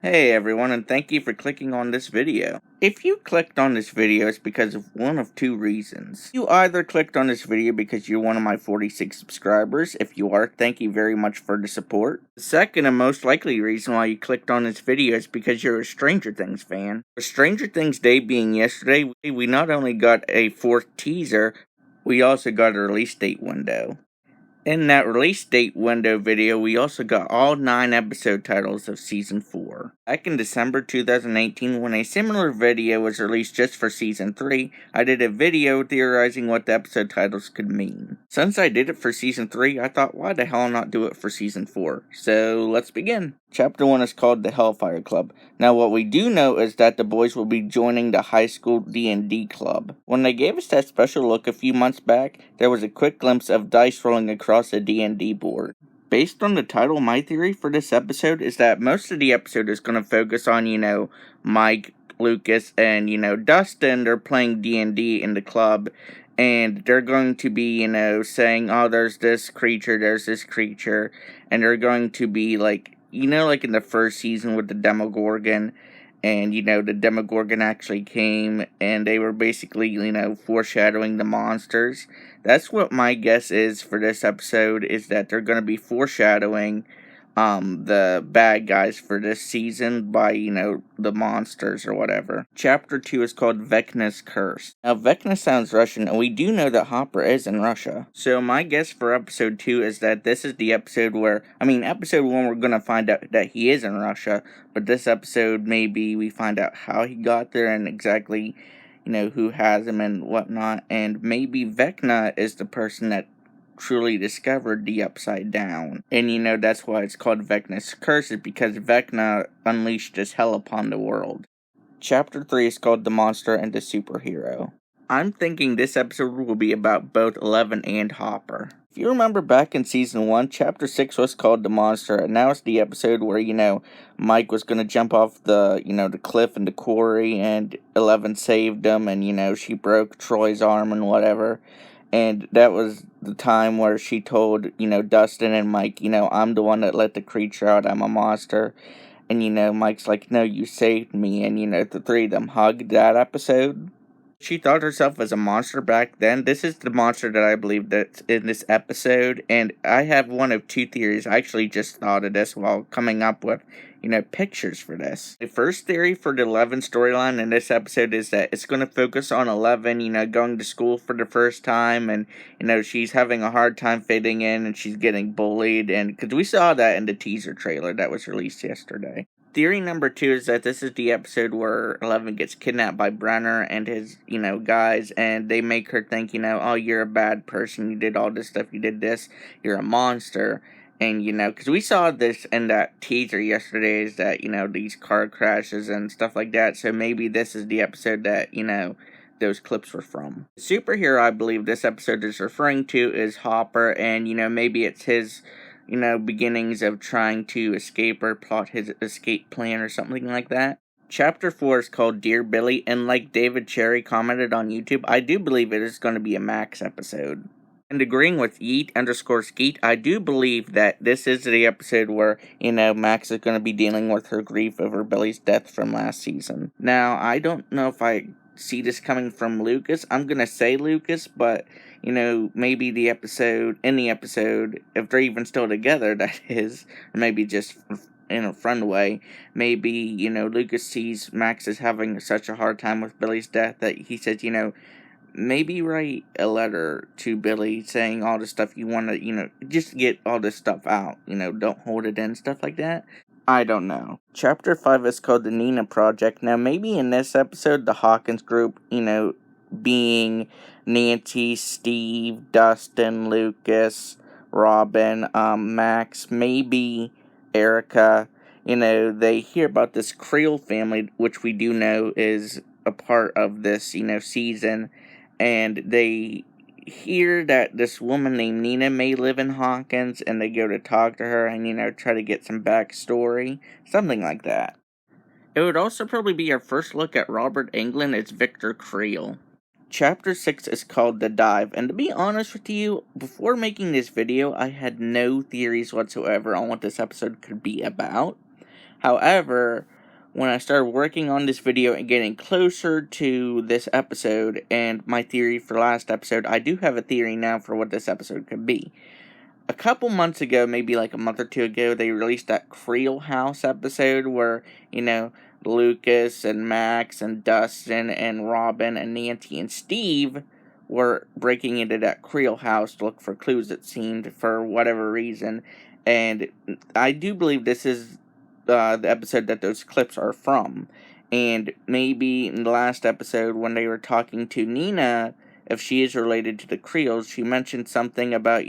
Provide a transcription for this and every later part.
Hey everyone, and thank you for clicking on this video. If you clicked on this video, it's because of one of two reasons. You either clicked on this video because you're one of my 46 subscribers. If you are, thank you very much for the support. The second and most likely reason why you clicked on this video is because you're a Stranger Things fan. For Stranger Things Day being yesterday, we not only got a fourth teaser, we also got a release date window. In that release date window video, we also got all 9 episode titles of Season 4. Back in December 2018, when a similar video was released just for Season 3, I did a video theorizing what the episode titles could mean. Since I did it for Season 3, I thought, why the hell not do it for Season 4? So, let's begin. Chapter 1 is called the Hellfire Club. Now, what we do know is that the boys will be joining the high school D&D club. When they gave us that special look a few months back, there was a quick glimpse of dice rolling across the D&D board. Based on the title, my theory for this episode is that most of the episode is going to focus on, Mike, Lucas, and, Dustin. They're playing D&D in the club, and they're going to be, saying, oh, there's this creature, and they're going to be, like in the first season with the Demogorgon, and, the Demogorgon actually came, and they were basically, foreshadowing the monsters. That's what my guess is for this episode, is that they're going to be foreshadowing the bad guys for this season by, the monsters or whatever. Chapter 2 is called Vecnas Curse. Now, Vecna sounds Russian, and we do know that Hopper is in Russia. So my guess for episode 2 is that this is the episode where, episode 1 we're gonna find out that he is in Russia, but this episode maybe we find out how he got there and exactly, who has him and whatnot, and maybe Vecna is the person that truly discovered the Upside Down. And that's why it's called Vecnas Curse, because Vecna unleashed his hell upon the world. Chapter 3 is called The Monster and the Superhero. I'm thinking this episode will be about both Eleven and Hopper. If you remember back in Season 1, Chapter 6 was called The Monster, and now it's the episode where, Mike was gonna jump off the cliff in the quarry, and Eleven saved him, and, she broke Troy's arm and whatever. And that was the time where she told, Dustin and Mike, I'm the one that let the creature out, I'm a monster. And, Mike's like, no, you saved me. And, the three of them hugged that episode. She thought herself as a monster back then. This is the monster that I believe that's in this episode. And I have one of two theories. I actually just thought of this while coming up with, pictures for this. The first theory for the 11 storyline in this episode is that it's going to focus on 11, going to school for the first time. And, she's having a hard time fitting in and she's getting bullied. And because we saw that in the teaser trailer that was released yesterday. Theory number 2 is that this is the episode where Eleven gets kidnapped by Brenner and his, guys, and they make her think, oh, you're a bad person, you did all this stuff, you did this, you're a monster. And, because we saw this in that teaser yesterday, is that, these car crashes and stuff like that, so maybe this is the episode that, those clips were from. The superhero I believe this episode is referring to is Hopper, and, maybe it's his beginnings of trying to escape or plot his escape plan or something like that. Chapter 4 is called Dear Billy, and like David Cherry commented on YouTube, I do believe it is going to be a Max episode. And agreeing with Yeet_Skeet, I do believe that this is the episode where, Max is going to be dealing with her grief over Billy's death from last season. Now, I don't know if I see this coming from Lucas. I'm going to say Lucas, but maybe in the episode, if they're even still together, that is, or maybe just in a friend way, maybe, Lucas sees Max as having such a hard time with Billy's death that he says, maybe write a letter to Billy saying all the stuff you want to, just get all this stuff out, don't hold it in, stuff like that. I don't know. Chapter 5 is called the Nina Project. Now, maybe in this episode, the Hawkins group, being Nancy, Steve, Dustin, Lucas, Robin, Max, maybe Erica, they hear about this Creole family, which we do know is a part of this, season, and they hear that this woman named Nina may live in Hawkins, and they go to talk to her and, try to get some backstory, something like that. It would also probably be our first look at Robert Englund as Victor Creel. Chapter 6 is called The Dive, and to be honest with you, before making this video, I had no theories whatsoever on what this episode could be about. However, when I started working on this video and getting closer to this episode and my theory for last episode, I do have a theory now for what this episode could be. A couple months ago, maybe like a month or two ago, they released that Creel House episode where, Lucas and Max and Dustin and Robin and Nancy and Steve were breaking into that Creel house to look for clues, it seemed, for whatever reason. And I do believe this is the episode that those clips are from. And maybe in the last episode when they were talking to Nina, if she is related to the Creels, she mentioned something about,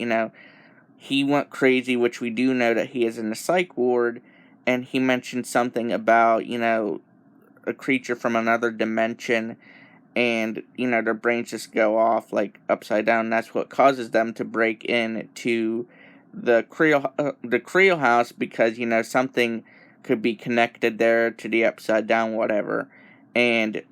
he went crazy, which we do know that he is in the psych ward, and he mentioned something about, a creature from another dimension, and, their brains just go off, like, upside down. That's what causes them to break in to the Creel house, because, something could be connected there to the upside down, whatever. And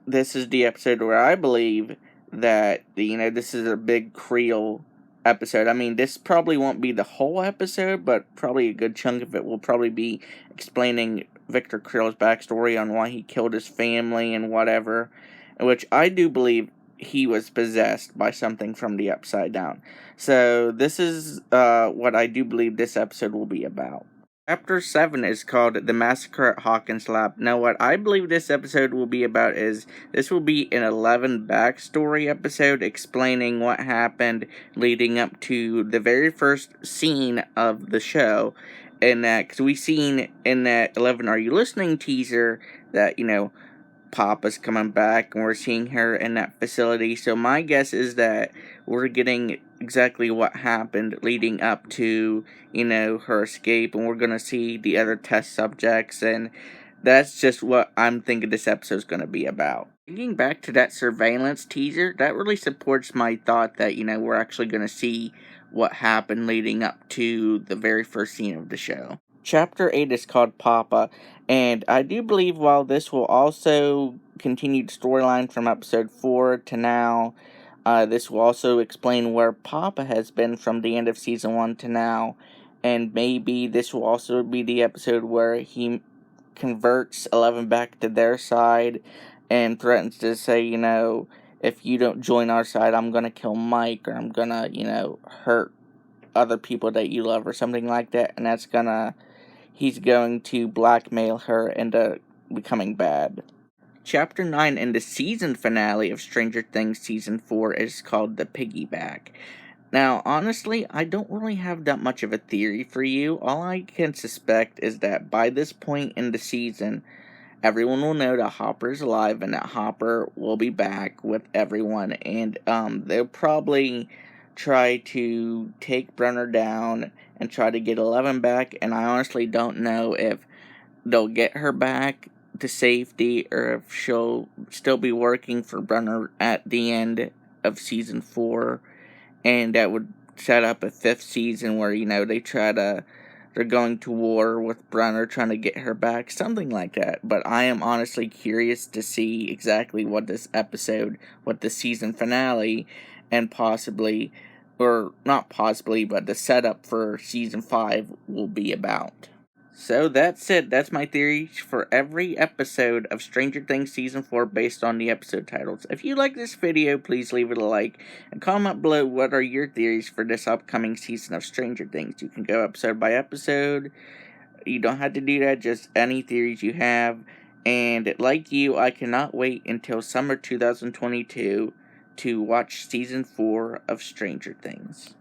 this is the episode where I believe that, this is a big Creel episode. I mean, this probably won't be the whole episode, but probably a good chunk of it will probably be explaining Victor Creel's backstory on why he killed his family and whatever, which I do believe he was possessed by something from the upside down. So this is what I do believe this episode will be about. Chapter 7 is called The Massacre at Hawkins Lab. Now, what I believe this episode will be about is, this will be an 11 backstory episode explaining what happened leading up to the very first scene of the show. And that, because we've seen in that 11 Are You Listening teaser that, Papa's coming back and we're seeing her in that facility. So my guess is that we're getting exactly what happened leading up to, her escape, and we're going to see the other test subjects, and that's just what I'm thinking this episode's going to be about. Thinking back to that surveillance teaser, that really supports my thought that, we're actually going to see what happened leading up to the very first scene of the show. Chapter 8 is called Papa, and I do believe while this will also continue the storyline from episode 4 to now, this will also explain where Papa has been from the end of season 1 to now, and maybe this will also be the episode where he converts 11 back to their side and threatens to say, if you don't join our side, I'm gonna kill Mike, or I'm gonna, hurt other people that you love, or something like that, and he's going to blackmail her into becoming bad. Chapter 9 in the season finale of Stranger Things Season 4 is called The Piggyback. Now, honestly, I don't really have that much of a theory for you. All I can suspect is that by this point in the season, everyone will know that Hopper is alive and that Hopper will be back with everyone, and they'll probably try to take Brenner down and try to get 11 back, and I honestly don't know if they'll get her back to safety or if she'll still be working for Brenner at the end of season 4, and that would set up a 5th season where, they're going to war with Brenner, trying to get her back, something like that. But I am honestly curious to see exactly what this episode, what the season finale, and possibly, or not possibly, but the setup for season 5 will be about. So that's it. That's my theories for every episode of Stranger Things Season 4 based on the episode titles. If you like this video, please leave it a like and comment below what are your theories for this upcoming season of Stranger Things. You can go episode by episode. You don't have to do that, just any theories you have. And like you, I cannot wait until summer 2022 to watch Season 4 of Stranger Things.